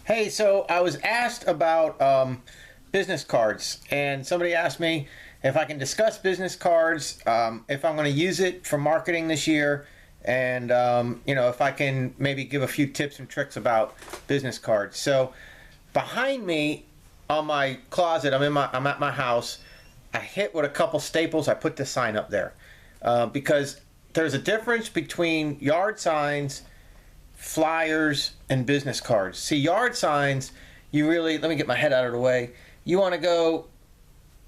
Hey, so I was asked about business cards, and somebody asked me if I can discuss business cards, if I'm going to use it for marketing this year, and if I can maybe give a few tips and tricks about business cards. So behind me on my closet, I'm at my house. I hit with a couple staples. I put the sign up there because there's a difference between yard signs, flyers, and business cards. See, yard signs, let me get my head out of the way. You want to go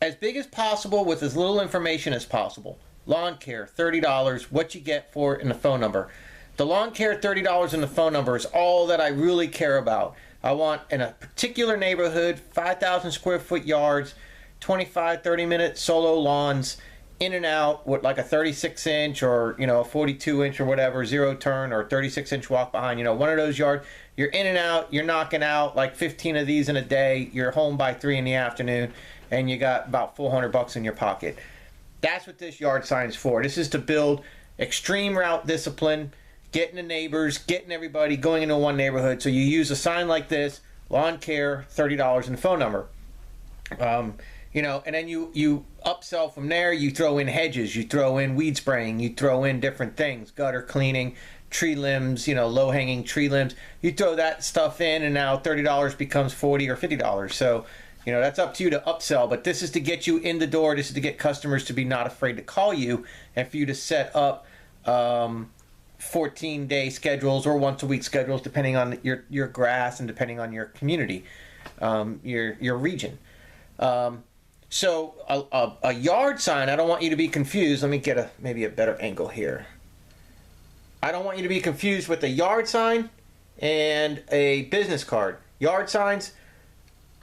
as big as possible with as little information as possible. Lawn care, $30, what you get for it, and the phone number. The lawn care, $30, and the phone number is all that I really care about. I want in a particular neighborhood, 5,000 square foot yards, 25, 30-minute solo lawns, in and out with like a 36-inch or a 42-inch or whatever, zero turn, or 36-inch walk behind. One of those yards. You're in and out. You're knocking out like 15 of these in a day. You're home by 3 in the afternoon, and you got about $400 in your pocket. That's what this yard sign is for. This is to build extreme route discipline, getting the neighbors, getting everybody going into one neighborhood. So you use a sign like this: lawn care, $30, and the phone number. And then you upsell from there. You throw in hedges, you throw in weed spraying, you throw in different things, gutter cleaning, tree limbs, low-hanging tree limbs. You throw that stuff in, and now $30 becomes $40 or $50. So, that's up to you to upsell. But this is to get you in the door. This is to get customers to be not afraid to call you, and for you to set up 14-day schedules or once-a-week schedules, depending on your grass and depending on your community, your region. So a yard sign, I don't want you to be confused. Let me get maybe a better angle here. I don't want you to be confused with a yard sign and a business card. Yard signs,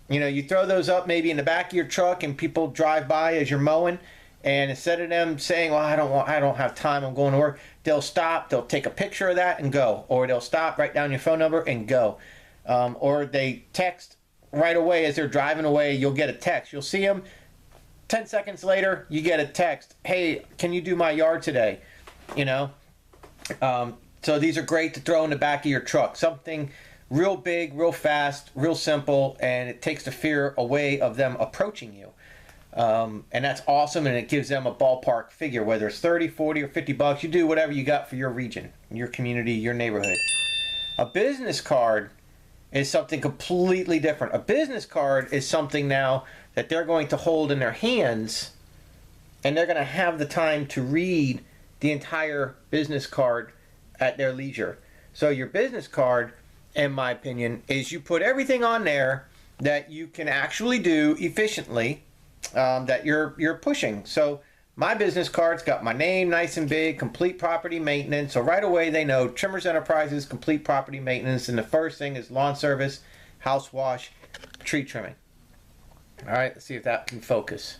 you throw those up maybe in the back of your truck, and people drive by as you're mowing, and instead of them saying, well, I don't have time, I'm going to work, they'll stop, they'll take a picture of that and go, or they'll stop, write down your phone number and go, or they text right away as they're driving away. You'll get a text. You'll see them 10 seconds later. You get a text. Hey, can you do my yard today? So these are great to throw in the back of your truck. Something real big, real fast, real simple, and it takes the fear away of them approaching you. And that's awesome, and it gives them a ballpark figure, whether it's 30, 40, or $50. You do whatever you got for your region, your community, your neighborhood. A business card is something completely different. A business card is something now that they're going to hold in their hands, and they're going to have the time to read the entire business card at their leisure. So your business card, in my opinion, is you put everything on there that you can actually do efficiently, that you're pushing. So my business card's got my name nice and big, complete property maintenance. So right away they know Trimmers Enterprises, complete property maintenance. And the first thing is lawn service, house wash, tree trimming. All right, let's see if that can focus.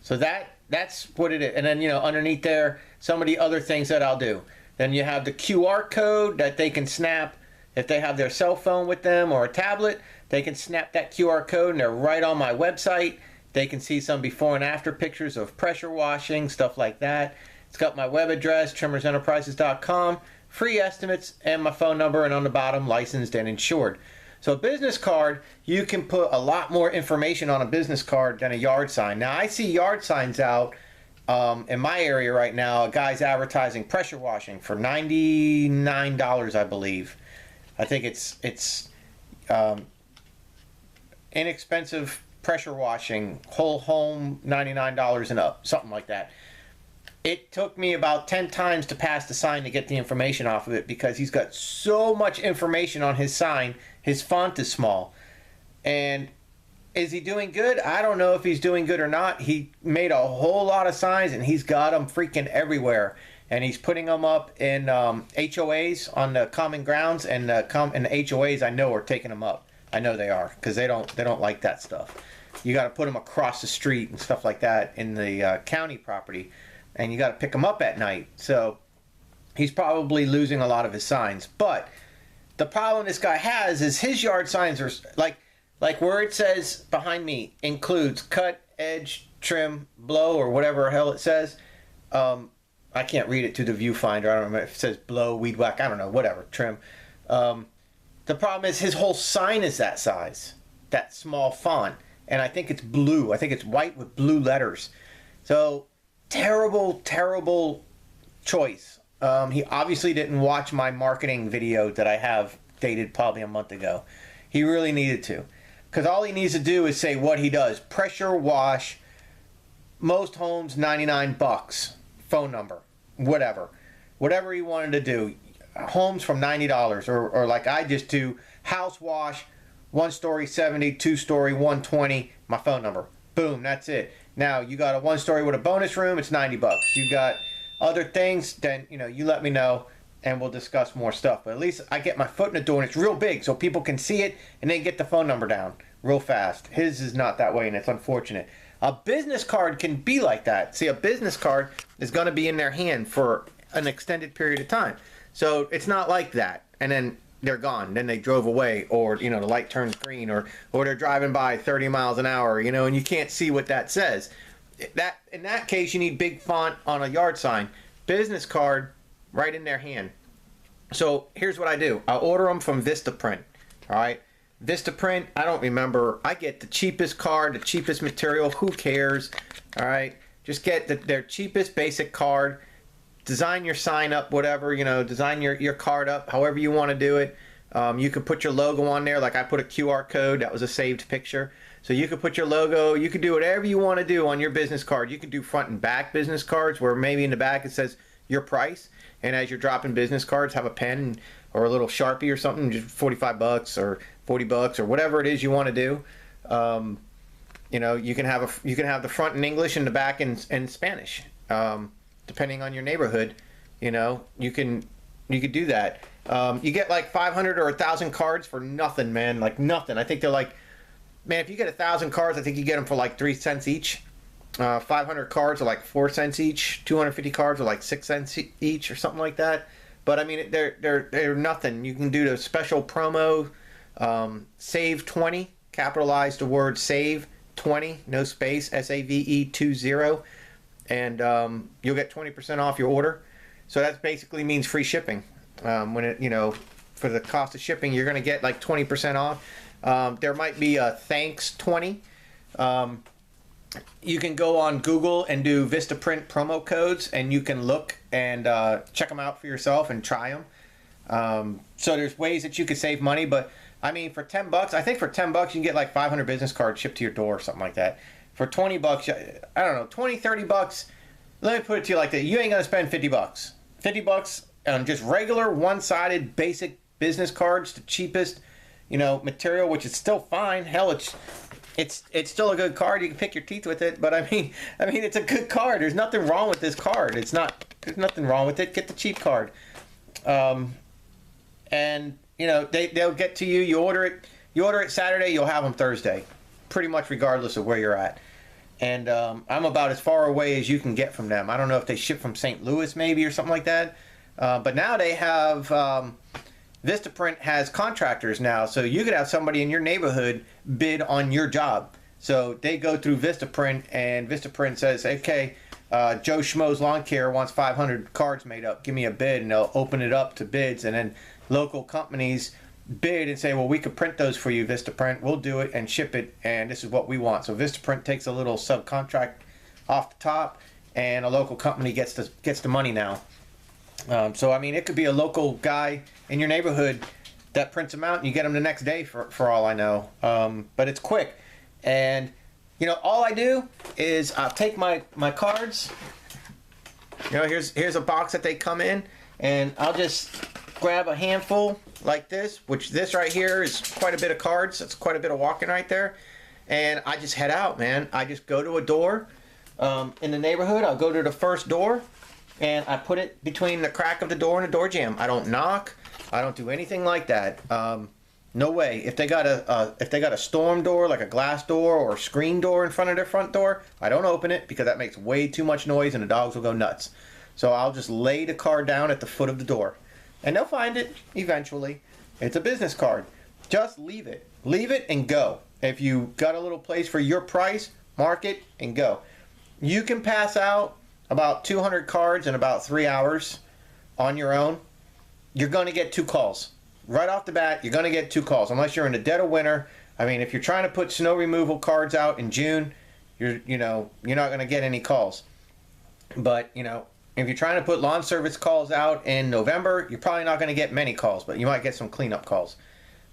So that's what it is. And then, underneath there, some of the other things that I'll do. Then you have the QR code that they can snap. If they have their cell phone with them or a tablet, they can snap that QR code, and they're right on my website. They can see some before and after pictures of pressure washing, stuff like that. It's got my web address, trimmersenterprises.com, free estimates, and my phone number, and on the bottom, licensed and insured. So a business card, you can put a lot more information on a business card than a yard sign. Now, I see yard signs out in my area right now. A guy's advertising pressure washing for $99, I believe. I think it's inexpensive pressure washing, whole home, $99 and up, something like that. It took me about 10 times to pass the sign to get the information off of it, because he's got so much information on his sign. His font is small. And is he doing good? I don't know if he's doing good or not. He made a whole lot of signs, and he's got them freaking everywhere. And he's putting them up in HOAs on the common grounds, and the HOAs I know are taking them up. I know they are, because they don't like that stuff. You got to put them across the street and stuff like that in the county property, and you got to pick them up at night. So he's probably losing a lot of his signs. But the problem this guy has is his yard signs are like where it says behind me includes cut, edge, trim, blow, or whatever the hell it says. I can't read it through the viewfinder. I don't know if it says blow, weed whack. I don't know, whatever, trim. The problem is his whole sign is that size, that small font. And I think it's blue. I think it's white with blue letters. So terrible, terrible choice. He obviously didn't watch my marketing video that I have dated probably a month ago. He really needed to. Because all he needs to do is say what he does. Pressure wash, most homes, 99 bucks. Phone number, whatever. Whatever he wanted to do. Homes from $90. Or like I just do, house wash, 1 story 70, 2 story 120, my phone number. Boom, that's it. Now you got a 1 story with a bonus room, it's 90 bucks. You got other things, then you let me know and we'll discuss more stuff. But at least I get my foot in the door and it's real big so people can see it and then get the phone number down real fast. His is not that way and it's unfortunate. A business card can be like that. See, a business card is going to be in their hand for an extended period of time. So it's not like that. And then they're gone. Then they drove away, or the light turns green, or they're driving by 30 miles an hour, and you can't see what that says. In that case, you need big font on a yard sign. Business card, right in their hand. So here's what I do. I order them from Vistaprint. All right, Vistaprint. I don't remember. I get the cheapest card, the cheapest material. Who cares? All right, just get their cheapest basic card. Design your sign up, whatever, design your card up however you want to do it. You can put your logo on there, like I put a QR code. That was a saved picture. So you could put your logo, you could do whatever you want to do on your business card. You could do front and back business cards where maybe in the back it says your price, and as you're dropping business cards, have a pen or a little Sharpie or something, just 45 bucks or 40 bucks or whatever it is you want to do. You can have the front in English and the back in Spanish. Depending on your neighborhood, you could do that. You get like 500 or 1,000 cards for nothing, man. Like nothing. I think they're like, man, if you get 1,000 cards, I think you get them for like 3 cents each. 500 cards are like 4 cents each. 250 cards are like 6 cents each or something like that. But I mean, they're nothing. You can do the special promo, save 20, capitalize the word save 20, no space, SAVE 20. And you'll get 20% off your order. So that basically means free shipping. When it, for the cost of shipping, you're going to get like 20% off. There might be a thanks 20. You can go on Google and do Vistaprint promo codes, and you can look and check them out for yourself and try them. So there's ways that you could save money, but I mean, for 10 bucks, I think for 10 bucks you can get like 500 business cards shipped to your door or something like that. For 20 bucks, I don't know, 20, 30 bucks, let me put it to you like that. You ain't going to spend 50 bucks. 50 bucks on just regular one-sided basic business cards, the cheapest, material, which is still fine. Hell, it's still a good card. You can pick your teeth with it, but I mean, it's a good card. There's nothing wrong with this card. There's nothing wrong with it. Get the cheap card. And they'll get to you. You order it Saturday, you'll have them Thursday, pretty much regardless of where you're at. And I'm about as far away as you can get from them. I don't know if they ship from St. Louis maybe or something like that. But now they have, Vistaprint has contractors now. So you could have somebody in your neighborhood bid on your job. So they go through Vistaprint, and Vistaprint says, okay, Joe Schmo's Lawn Care wants 500 cards made up. Give me a bid, and they'll open it up to bids. And then local companies bid and say, well, we could print those for you, Vistaprint. We'll do it and ship it, and this is what we want. So Vistaprint takes a little subcontract off the top, and a local company gets the money now. So I mean, it could be a local guy in your neighborhood that prints them out, and you get them the next day for all I know. But it's quick, and all I do is I'll take my cards. Here's a box that they come in, and I'll just grab a handful like this, which this right here is quite a bit of cards. That's quite a bit of walking right there. And I just head out, man. I just go to a door in the neighborhood. I'll go to the first door, and I put it between the crack of the door and the door jamb. I don't knock. I don't do anything like that. No way. If they got a storm door, like a glass door or a screen door in front of their front door, I don't open it because that makes way too much noise and the dogs will go nuts. So I'll just lay the card down at the foot of the door. And they'll find it eventually. It's a business card. Just leave it. Leave it and go. If you got a little place for your price, mark it and go. You can pass out about 200 cards in about 3 hours on your own. You're going to get 2 calls. right off the bat, you're going to get 2 calls unless you're in the dead of winter. I mean, if you're trying to put snow removal cards out in June, you're not going to get any calls. But, if you're trying to put lawn service calls out in November, you're probably not going to get many calls, but you might get some cleanup calls.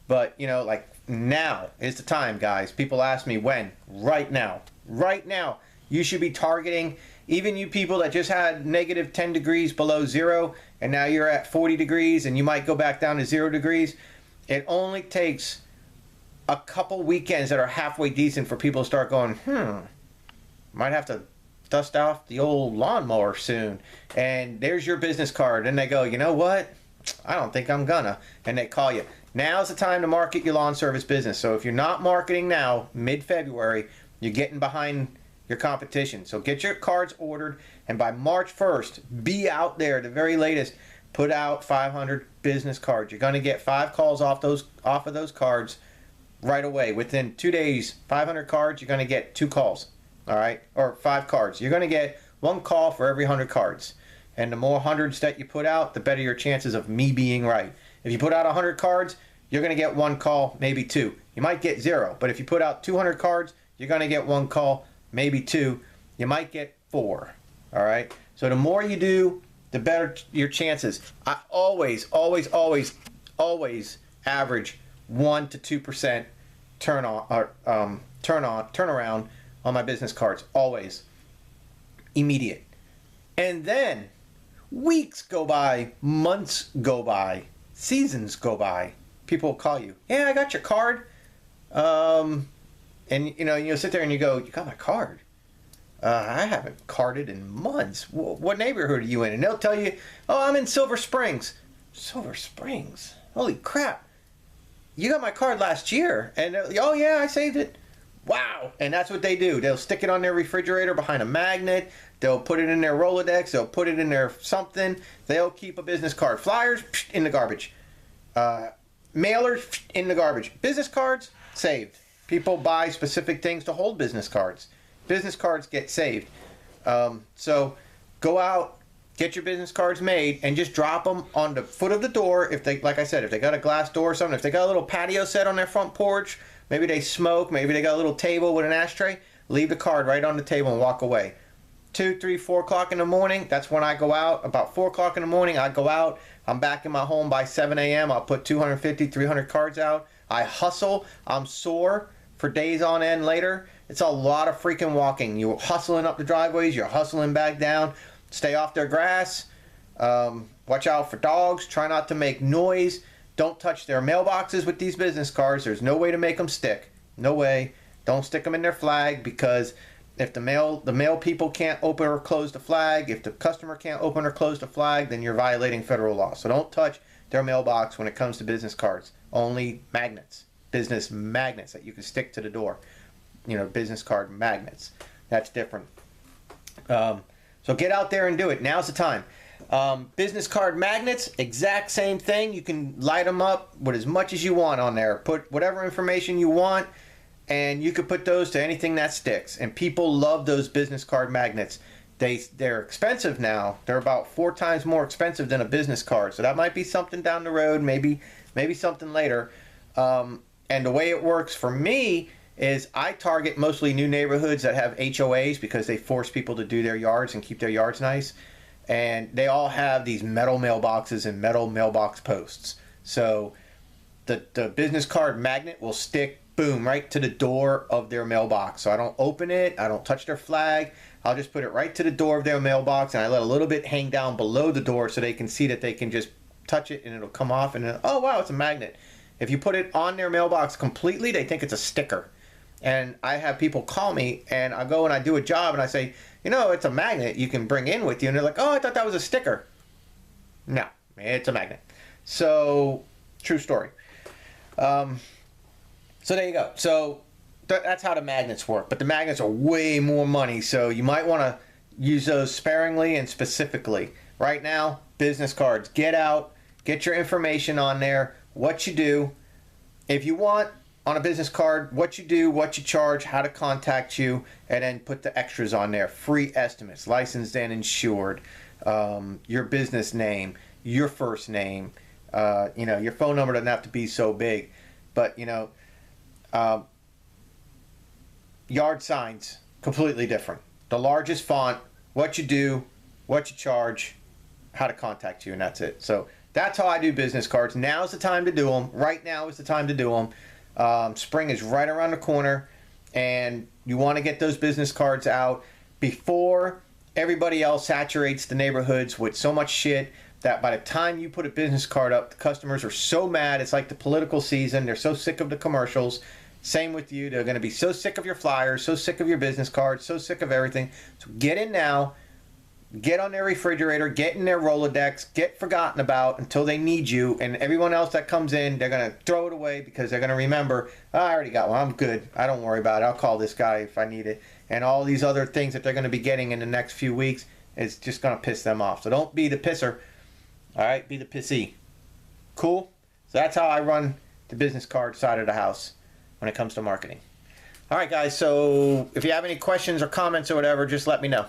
But, like now is the time, guys. People ask me when. Right now. Right now. You should be targeting, even you people that just had negative 10 degrees below zero, and now you're at 40 degrees, and you might go back down to 0 degrees. It only takes a couple weekends that are halfway decent for people to start going, might have to dust off the old lawnmower soon. And there's your business card. And they go, you know what? I don't think I'm gonna. And they call you. Now's the time to market your lawn service business. So if you're not marketing now, mid-February, you're getting behind your competition. So get your cards ordered, and by March 1st, be out there. The very latest, put out 500 business cards. You're going to get 5 calls off of those cards right away. Within 2 days, 500 cards, you're going to get 2 calls. All right, or 5 cards. You're going to get 1 call for every 100 cards. And the more hundreds that you put out, the better your chances of me being right. If you put out 100 cards, you're going to get 1 call, maybe 2. You might get 0, but if you put out 200 cards, you're going to get 1 call, maybe 2. You might get 4. All right. So the more you do, the better your chances. I always average 1 to 2% turnaround on my business cards. Always. Immediate. And then weeks go by, months go by, seasons go by. People will call you. Yeah, I got your card. And you'll sit there and you go, you got my card? I haven't carded in months. What neighborhood are you in? And they'll tell you, oh, I'm in Silver Springs. Silver Springs? Holy crap. You got my card last year. And oh yeah, I saved it. Wow. And that's what they do. They'll stick it on their refrigerator behind a magnet. They'll put it in their Rolodex. They'll put it in their something. They'll keep a business card. Flyers, in the garbage. Mailers, in the garbage. Business cards, saved. People buy specific things to hold business cards. Business cards get saved. So go out, get your business cards made, and just drop them on the foot of the door. If they, like I said, if they got a glass door or something, if they got a little patio set on their front porch, maybe they smoke, maybe they got a little table with an ashtray, leave the card right on the table and walk away. 2, 3, 4 o'clock in the morning, that's when I go out. About 4 o'clock in the morning, I go out. I'm back in my home by 7 a.m. I'll put 250, 300 cards out. I hustle. I'm sore for days on end later. It's a lot of freaking walking. You're hustling up the driveways. You're hustling back down. Stay off their grass. Watch out for dogs. Try not to make noise. Don't touch their mailboxes with these business cards. There's no way to make them stick. No way. Don't stick them in their flag, because if the mail people can't open or close the flag, if the customer can't open or close the flag, then you're violating federal law. So don't touch their mailbox when it comes to business cards. Only magnets. Business magnets that you can stick to the door. Business card magnets. That's different. So get out there and do it. Now's the time. Business card magnets, exact same thing. You can light them up with as much as you want on there. Put whatever information you want, and you could put those to anything that sticks. And people love those business card magnets. They're expensive now. They're about 4 times more expensive than a business card. So that might be something down the road, maybe something later. And the way it works for me is I target mostly new neighborhoods that have HOAs, because they force people to do their yards and keep their yards nice. And they all have these metal mailboxes and metal mailbox posts. So the business card magnet will stick, boom, right to the door of their mailbox. So I don't open it. I don't touch their flag. I'll just put it right to the door of their mailbox, and I let a little bit hang down below the door so they can see that they can just touch it and it'll come off, and then, oh wow, it's a magnet. If you put it on their mailbox completely, they think it's a sticker. And I have people call me, and I go and I do a job, and I say, it's a magnet you can bring in with you. And they're like, oh, I thought that was a sticker. No, it's a magnet. So, true story. So there you go. So that's how the magnets work. But the magnets are way more money, so you might want to use those sparingly and specifically. Right now, business cards. Get out. Get your information on there. What you do. If you want, on a business card, what you do, what you charge, how to contact you, and then put the extras on there. Free estimates, licensed and insured, your business name, your first name, You know, your phone number doesn't have to be so big, but you know, yard signs completely different. The largest font, what you do, what you charge, how to contact you, and that's it. So that's how I do business cards. Now's the time to do them. Right now is the time to do them. Spring is right around the corner, and you want to get those business cards out before everybody else saturates the neighborhoods with so much shit that by the time you put a business card up, the customers are so mad. It's like the political season. They're so sick of the commercials. Same with you. They're going to be so sick of your flyers, so sick of your business cards, so sick of everything. So get in now. Get on their refrigerator, get in their Rolodex, get forgotten about until they need you, and everyone else that comes in, they're going to throw it away because they're going to remember, oh, I already got one, I'm good, I don't worry about it, I'll call this guy if I need it. And all these other things that they're going to be getting in the next few weeks is just going to piss them off. So don't be the pisser, alright, be the pissy. Cool? So that's how I run the business card side of the house when it comes to marketing. Alright guys, so if you have any questions or comments or whatever, just let me know.